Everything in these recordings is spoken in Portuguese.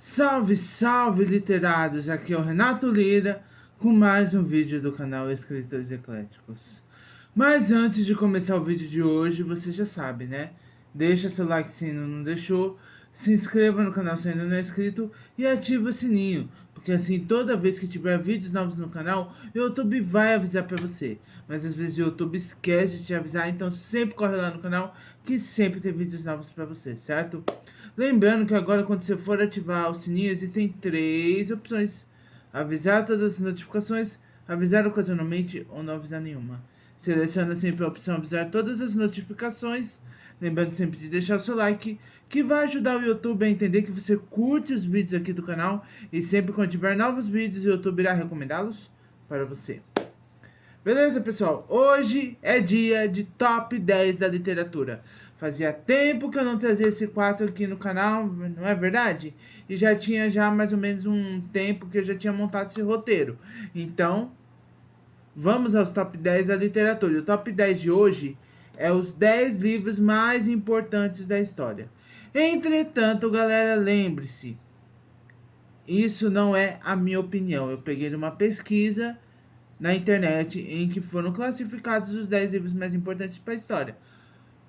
Salve, salve literados! Aqui é o Renato Lira com mais um vídeo do canal Escritores Ecléticos. Mas antes de começar o vídeo de hoje, você já sabe, né? Deixa seu like se ainda não deixou, se inscreva no canal se ainda não é inscrito e ativa o sininho, porque assim toda vez que tiver vídeos novos no canal, o YouTube vai avisar pra você. Mas às vezes o YouTube esquece de te avisar, então sempre corre lá no canal que sempre tem vídeos novos pra você, certo? Lembrando que agora quando você for ativar o sininho, existem três opções: avisar todas as notificações, avisar ocasionalmente ou não avisar nenhuma. Seleciona sempre a opção avisar todas as notificações, lembrando sempre de deixar o seu like, que vai ajudar o YouTube a entender que você curte os vídeos aqui do canal e sempre quando tiver novos vídeos o YouTube irá recomendá-los para você. Beleza, pessoal? Hoje é dia de top 10 da literatura. Fazia tempo que eu não trazia esse quadro aqui no canal, não é verdade? E já tinha mais ou menos um tempo que eu já tinha montado esse roteiro. Então, vamos aos top 10 da literatura. E o top 10 de hoje é os 10 livros mais importantes da história. Entretanto, galera, lembre-se, isso não é a minha opinião. Eu peguei de uma pesquisa na internet em que foram classificados os 10 livros mais importantes para a história.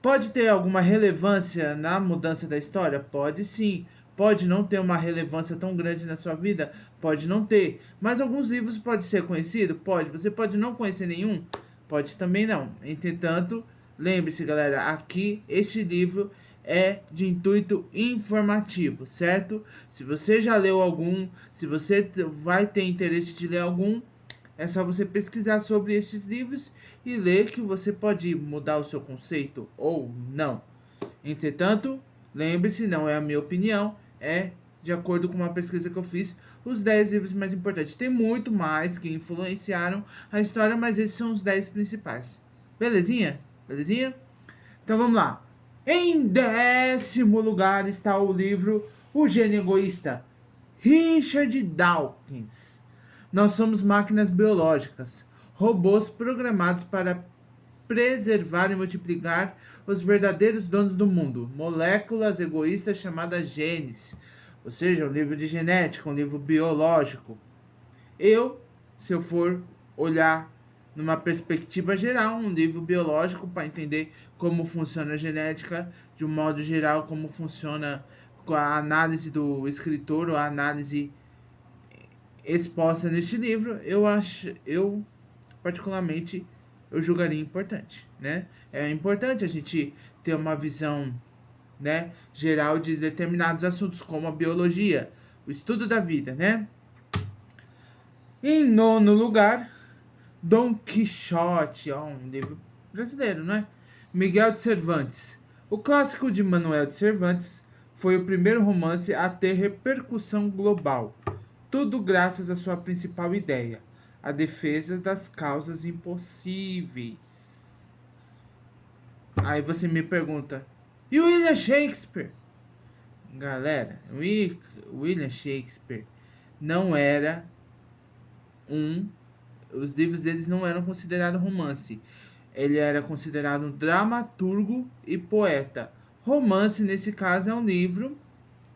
Pode ter alguma relevância na mudança da história? Pode sim. Pode não ter uma relevância tão grande na sua vida? Pode não ter. Mas alguns livros podem ser conhecidos? Pode. Você pode não conhecer nenhum? Pode também não. Entretanto, lembre-se, galera, aqui este livro é de intuito informativo, certo? Se você já leu algum, se você vai ter interesse de ler algum, é só você pesquisar sobre estes livros e ler que você pode mudar o seu conceito ou não. Entretanto, lembre-se, não é a minha opinião, é de acordo com uma pesquisa que eu fiz, os 10 livros mais importantes. Tem muito mais que influenciaram a história, mas esses são os 10 principais. Belezinha? Belezinha? Então vamos lá. Em 10º lugar está o livro O Gênio Egoísta, Richard Dawkins. Nós somos máquinas biológicas, robôs programados para preservar e multiplicar os verdadeiros donos do mundo, moléculas egoístas chamadas genes. Ou seja, um livro de genética, um livro biológico. Se eu for olhar numa perspectiva geral, um livro biológico para entender como funciona a genética, de um modo geral, como funciona com a análise do escritor ou a análise exposta neste livro, eu particularmente, eu julgaria importante, né? É importante a gente ter uma visão, né, geral de determinados assuntos, como a biologia, o estudo da vida, né? Em 9º lugar, Dom Quixote, ó, um livro brasileiro, né? Miguel de Cervantes. O clássico de Manuel de Cervantes foi o primeiro romance a ter repercussão global. Tudo graças à sua principal ideia, a defesa das causas impossíveis. Aí você me pergunta, e William Shakespeare? Galera, William Shakespeare não era um... Os livros deles não eram considerados romance. Ele era considerado um dramaturgo e poeta. Romance, nesse caso, é um livro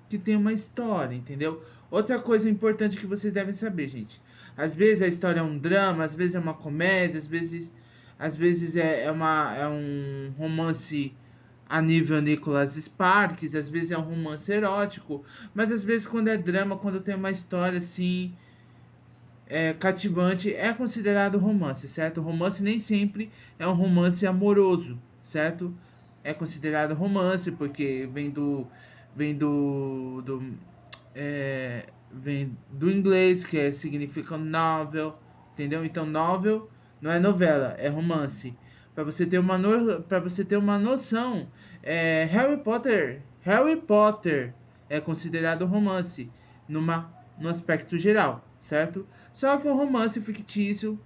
que tem uma história, entendeu? Outra coisa importante que vocês devem saber, gente. Às vezes a história é um drama, às vezes é uma comédia, às vezes é um romance a nível Nicholas Sparks, às vezes é um romance erótico, mas às vezes quando é drama, quando tem uma história assim cativante, é considerado romance, certo? Romance nem sempre é um romance amoroso, certo? É considerado romance porque vem do inglês, que significa novel, entendeu? Então novel não é novela, é romance. Para você ter uma noção, Harry Potter é considerado romance no aspecto geral, certo? Só que é um romance fictício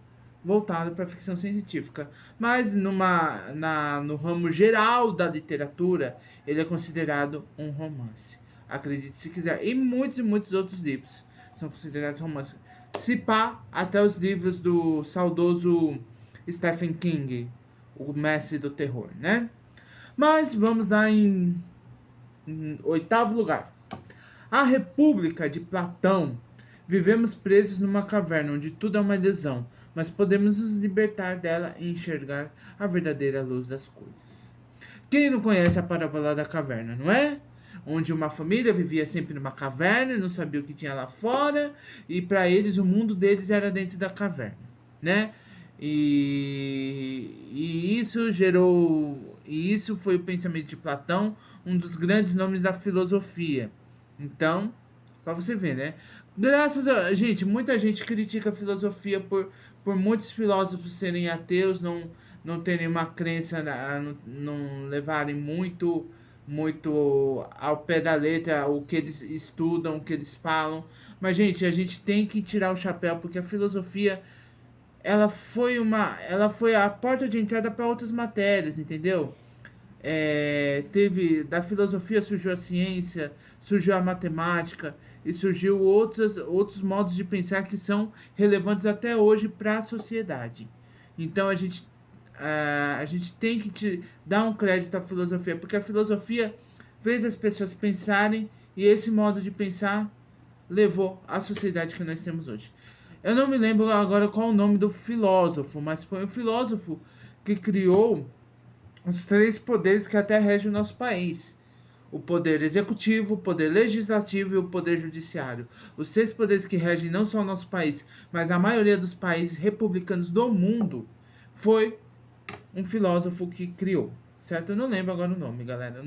voltado para a ficção científica. Mas no ramo geral da literatura, ele é considerado um romance. Acredite se quiser. E muitos outros livros são considerados romances. Se pá, até os livros do saudoso Stephen King, o mestre do terror, né? Mas vamos lá em 8º lugar. A República de Platão. Vivemos presos numa caverna onde tudo é uma ilusão, mas podemos nos libertar dela e enxergar a verdadeira luz das coisas. Quem não conhece a parábola da caverna, não é? Onde uma família vivia sempre numa caverna e não sabia o que tinha lá fora, e para eles o mundo deles era dentro da caverna, né? E isso gerou. E isso foi o pensamento de Platão, um dos grandes nomes da filosofia. Então, para você ver, né? Graças a. Gente, muita gente critica a filosofia por muitos filósofos serem ateus, não terem uma crença, não levarem muito ao pé da letra o que eles estudam, o que eles falam. Mas, gente, a gente tem que tirar o chapéu, porque a filosofia ela foi a porta de entrada para outras matérias, entendeu? Teve da filosofia surgiu a ciência, surgiu a matemática e surgiu outros modos de pensar que são relevantes até hoje para a sociedade. Então a gente tem que dar um crédito à filosofia, porque a filosofia fez as pessoas pensarem e esse modo de pensar levou à sociedade que nós temos hoje. Eu não me lembro agora qual o nome do filósofo, mas foi um filósofo que criou os três poderes que até regem o nosso país: o poder executivo, o poder legislativo e o poder judiciário. Os três poderes que regem não só o nosso país, mas a maioria dos países republicanos do mundo, foi um filósofo que criou. Certo? Eu não lembro agora o nome, galera.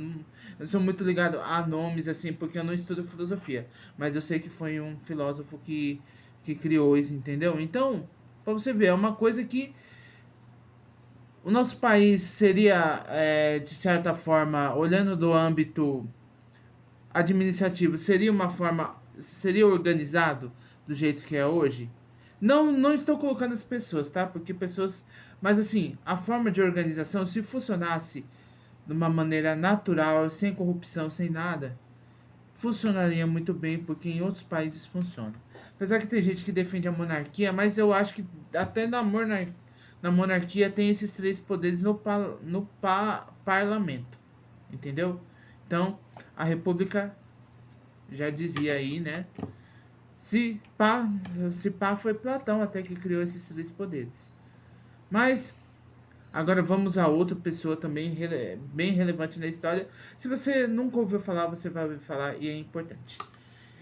Eu sou muito ligado a nomes, assim, porque eu não estudo filosofia. Mas eu sei que foi um filósofo que criou isso, entendeu? Então, pra você ver, é uma coisa que o nosso país seria, de certa forma, olhando do âmbito administrativo, seria organizado do jeito que é hoje? Não estou colocando as pessoas, tá? Porque pessoas, mas assim, a forma de organização, se funcionasse de uma maneira natural, sem corrupção, sem nada, funcionaria muito bem, porque em outros países funciona. Apesar que tem gente que defende a monarquia, mas eu acho que até na monarquia tem esses três poderes no parlamento. Entendeu? Então, a república já dizia aí, né? Se pá, se pá foi Platão até que criou esses três poderes. Mas agora vamos a outra pessoa também bem relevante na história. Se você nunca ouviu falar, você vai ouvir falar e é importante.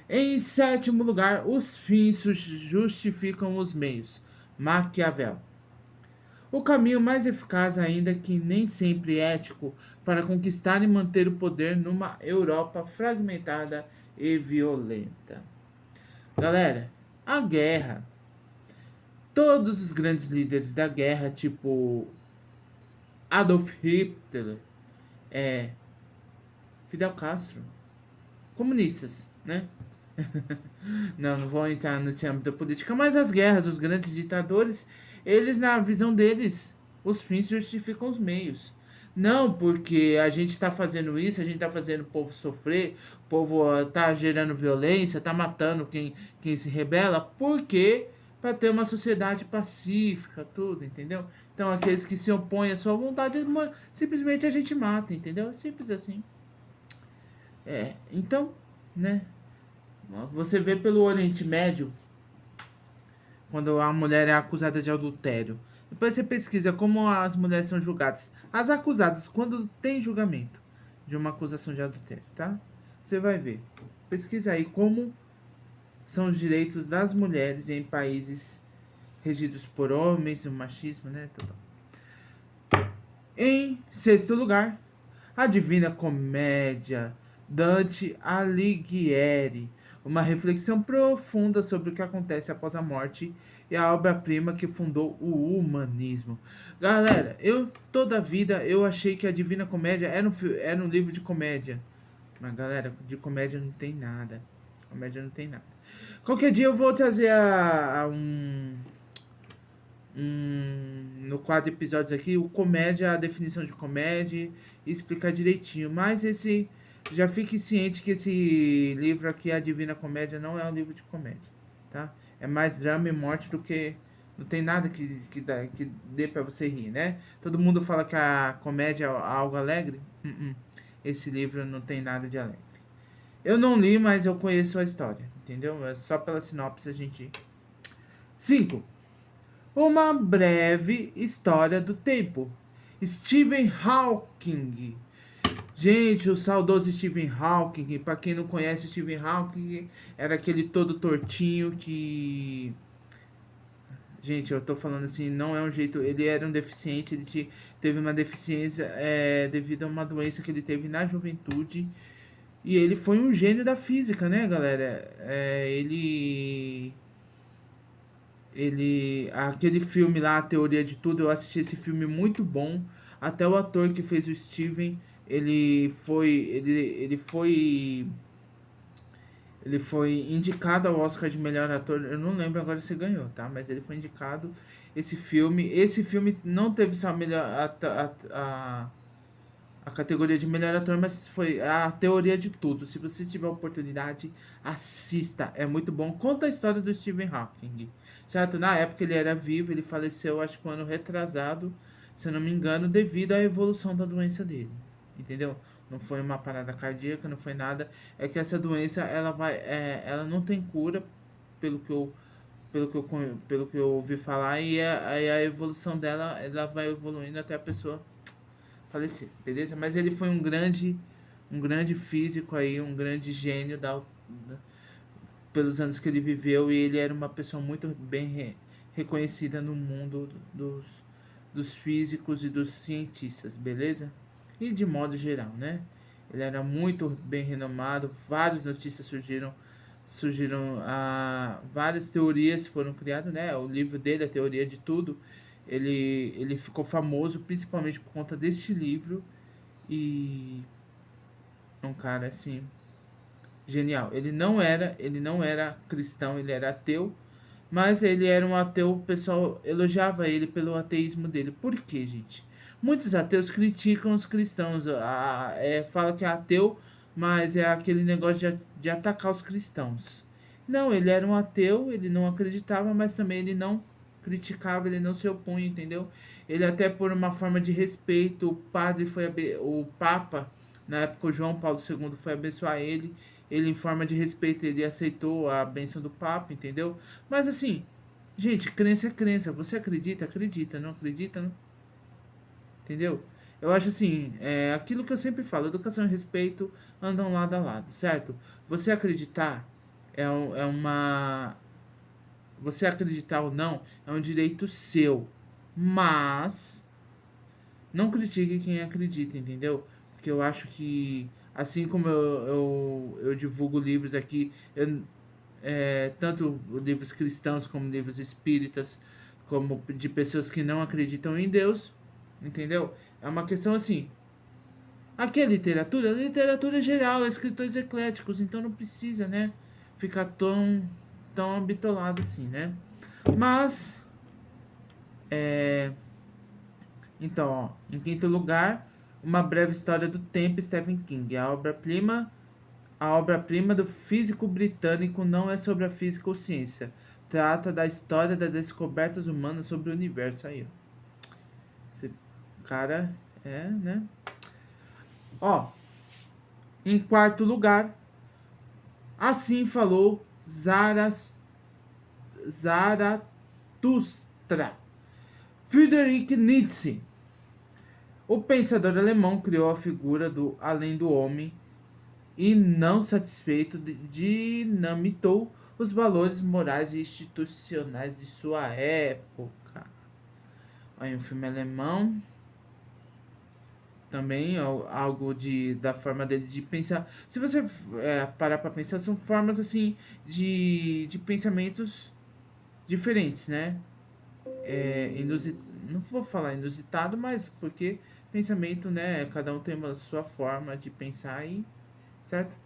Em sétimo lugar, os fins justificam os meios. Maquiavel. O caminho mais eficaz, ainda que nem sempre ético, para conquistar e manter o poder numa Europa fragmentada e violenta. Galera, a guerra. Todos os grandes líderes da guerra, tipo Adolf Hitler, é, Fidel Castro, comunistas, né? Não vou entrar nesse âmbito da política, mas as guerras, os grandes ditadores, eles, na visão deles, os fins justificam os meios. Não porque a gente está fazendo isso, a gente está fazendo o povo sofrer, o povo está gerando violência, está matando quem se rebela, porque para ter uma sociedade pacífica, tudo, entendeu? Então aqueles que se opõem à sua vontade, simplesmente a gente mata, entendeu? É simples assim. Então, né? Você vê pelo Oriente Médio, quando a mulher é acusada de adultério. Depois você pesquisa como as mulheres são julgadas. As acusadas, quando tem julgamento de uma acusação de adultério, tá? Você vai ver. Pesquisa aí como são os direitos das mulheres em países regidos por homens, o machismo, né? Tudo. Em sexto lugar, a Divina Comédia, Dante Alighieri, uma reflexão profunda sobre o que acontece após a morte e a obra-prima que fundou o humanismo. Galera, eu toda a vida eu achei que a Divina Comédia era um livro de comédia. Mas galera, de comédia não tem nada. Comédia não tem nada. Qualquer dia eu vou trazer no quadro de episódios aqui, o comédia, a definição de comédia e explicar direitinho. Mas esse, já fique ciente que esse livro aqui, A Divina Comédia, não é um livro de comédia, tá? É mais drama e morte do que, não tem nada que dê pra você rir, né? Todo mundo fala que a comédia é algo alegre. Esse livro não tem nada de alegre. Eu não li, mas eu conheço a história, entendeu? É só pela sinopse a gente... 5. Uma breve história do tempo. Stephen Hawking. Gente, o saudoso Stephen Hawking. Pra quem não conhece, Stephen Hawking era aquele todo tortinho que... Gente, eu tô falando assim, não é um jeito... Ele era um deficiente, teve uma deficiência devido a uma doença que ele teve na juventude. E ele foi um gênio da física, né, galera? Aquele filme lá, A Teoria de Tudo, eu assisti esse filme muito bom. Até o ator que fez o Steven, ele foi indicado ao Oscar de melhor ator. Eu não lembro agora se ganhou, tá? Mas ele foi indicado. Esse filme não teve só a melhor a categoria de melhor ator, mas foi A Teoria de Tudo. Se você tiver oportunidade, assista. É muito bom. Conta a história do Stephen Hawking. Certo? Na época ele era vivo, ele faleceu, acho que um ano retrasado, se eu não me engano, devido à evolução da doença dele. Entendeu? Não foi uma parada cardíaca, não foi nada. É que essa doença, ela não tem cura, pelo que eu, pelo que eu ouvi falar, e a evolução dela, ela vai evoluindo até a pessoa falecer, beleza? Mas ele foi um grande físico aí, um grande gênio pelos anos que ele viveu, e ele era uma pessoa muito bem reconhecida no mundo dos físicos e dos cientistas, beleza? E de modo geral, né? Ele era muito bem renomado, várias notícias surgiram várias teorias foram criadas, né? O livro dele, A Teoria de Tudo, ele ficou famoso principalmente por conta deste livro, e é um cara assim genial. Ele não era cristão, ele era ateu, mas ele era um ateu, o pessoal elogiava ele pelo ateísmo dele. Por quê, gente? Muitos ateus criticam os cristãos, fala que é ateu, mas é aquele negócio de atacar os cristãos. Não, ele era um ateu, ele não acreditava, mas também ele não criticava, ele não se opunha, entendeu? Ele até por uma forma de respeito, o Papa, na época o João Paulo II foi abençoar ele em forma de respeito, ele aceitou a bênção do Papa, entendeu? Mas assim, gente, crença é crença. Você acredita? Acredita. Não acredita? Não. Entendeu? Eu acho assim, aquilo que eu sempre falo, educação e respeito andam lado a lado, certo? Você acreditar é uma... Você acreditar ou não é um direito seu. Mas não critique quem acredita, entendeu? Porque eu acho que, assim como eu divulgo livros aqui, tanto livros cristãos como livros espíritas, como de pessoas que não acreditam em Deus, entendeu? É uma questão assim. Aqui é literatura geral, é escritores ecléticos, então não precisa, né? Ficar tão bitolado assim, né? Mas, então, ó, em quinto lugar, Uma Breve História do Tempo, Stephen King. A obra-prima do físico britânico não é sobre a física ou ciência. Trata da história das descobertas humanas sobre o universo. Aí, ó. Esse cara né? Ó, em quarto lugar, Assim Falou Zaratustra. Friedrich Nietzsche. O pensador alemão criou a figura do além do homem e, não satisfeito, dinamitou os valores morais e institucionais de sua época. Aí um filme alemão. Também algo da forma dele de pensar. Se você parar para pensar, são formas assim de pensamentos diferentes, né? Não vou falar inusitado, mas porque pensamento, né? Cada um tem a sua forma de pensar aí, certo?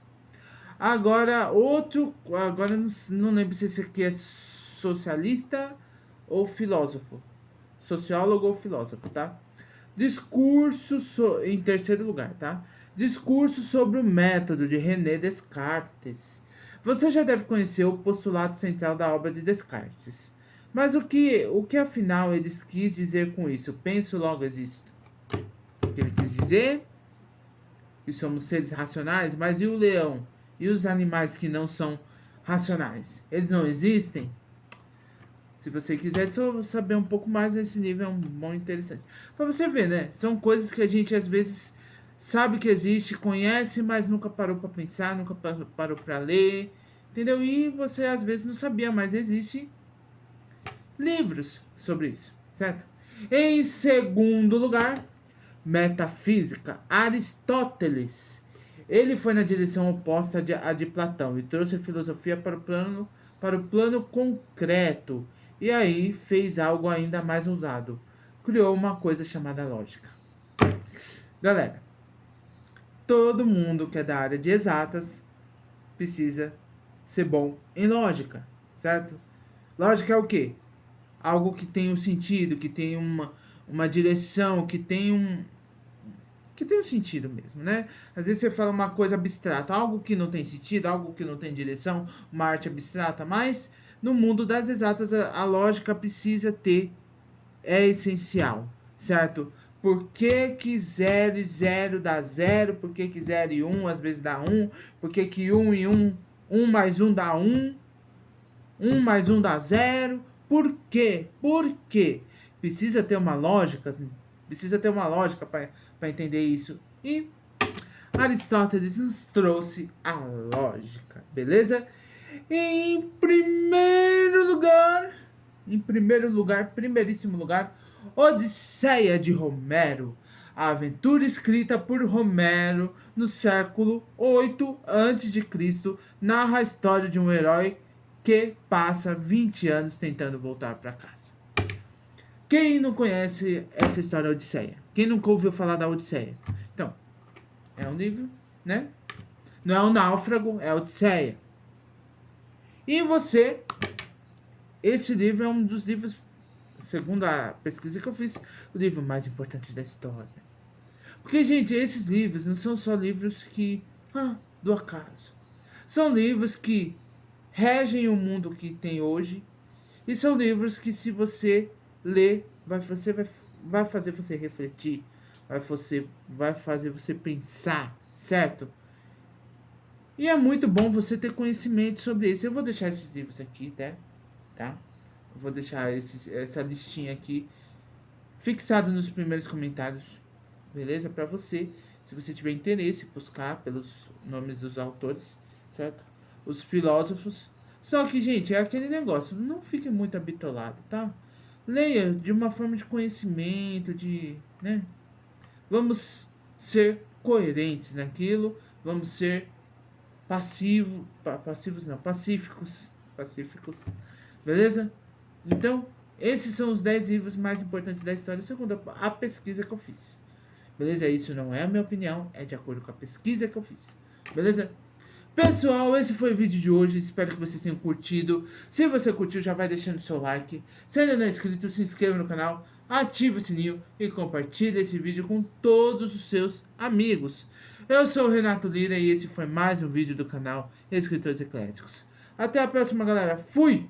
Agora não lembro se esse aqui é socialista ou filósofo. Sociólogo ou filósofo, tá? Em terceiro lugar, tá? Discurso sobre o método de René Descartes. Você já deve conhecer o postulado central da obra de Descartes. Mas o que afinal ele quis dizer com isso? Penso, logo existo. O que ele quis dizer? Que somos seres racionais, mas e o leão? E os animais que não são racionais, eles não existem? Se você quiser saber um pouco mais, esse livro é um bom interessante. Pra você ver, né? São coisas que a gente às vezes sabe que existe, conhece, mas nunca parou pra pensar, nunca parou pra ler, entendeu? E você às vezes não sabia, mas existe livros sobre isso, certo? Em segundo lugar, metafísica, Aristóteles. Ele foi na direção oposta à de Platão e trouxe a filosofia para o plano concreto. E aí fez algo ainda mais ousado. Criou uma coisa chamada lógica. Galera, todo mundo que é da área de exatas precisa ser bom em lógica, certo? Lógica é o quê? Algo que tem um sentido, que tem uma direção, que tem um sentido mesmo, né? Às vezes você fala uma coisa abstrata, algo que não tem sentido, algo que não tem direção, uma arte abstrata, mas no mundo das exatas a lógica precisa ter, é essencial, certo? Por que que 0 e 0 dá 0? Por que que 0 e 1 às vezes dá 1? Por que que 1 e 1, 1 mais 1 dá 1? 1 mais 1 dá 0? Por quê? Por quê? Precisa ter uma lógica, precisa ter uma lógica para entender isso. E Aristóteles nos trouxe a lógica, beleza? Primeiríssimo lugar, Odisseia de Homero. A aventura escrita por Homero no século 8 a.C. narra a história de um herói que passa 20 anos tentando voltar para casa. Quem não conhece essa história da Odisseia? Quem nunca ouviu falar da Odisseia? Então, é um livro, né? Não é um náufrago, é a Odisseia. E você, esse livro é um dos livros, segundo a pesquisa que eu fiz, o livro mais importante da história. Porque, gente, esses livros não são só livros que, do acaso. São livros que regem o mundo que tem hoje. E são livros que, se você ler, vai fazer você refletir. Vai fazer você pensar, certo? E é muito bom você ter conhecimento sobre isso. Eu vou deixar esses livros aqui, tá? Eu vou deixar essa listinha aqui fixada nos primeiros comentários, beleza? Para você, se você tiver interesse, buscar pelos nomes dos autores, certo? Os filósofos. Só que, gente, é aquele negócio, não fique muito habitolado, tá? Leia de uma forma de conhecimento, né? Vamos ser coerentes naquilo, vamos ser pacíficos, beleza? Então, esses são os 10 livros mais importantes da história, segundo a pesquisa que eu fiz, beleza? Isso não é a minha opinião, é de acordo com a pesquisa que eu fiz, beleza? Pessoal, esse foi o vídeo de hoje, espero que vocês tenham curtido. Se você curtiu, já vai deixando seu like. Se ainda não é inscrito, se inscreva no canal, ative o sininho e compartilhe esse vídeo com todos os seus amigos. Eu sou o Renato Lira e esse foi mais um vídeo do canal Escritores Ecléticos. Até a próxima, galera. Fui!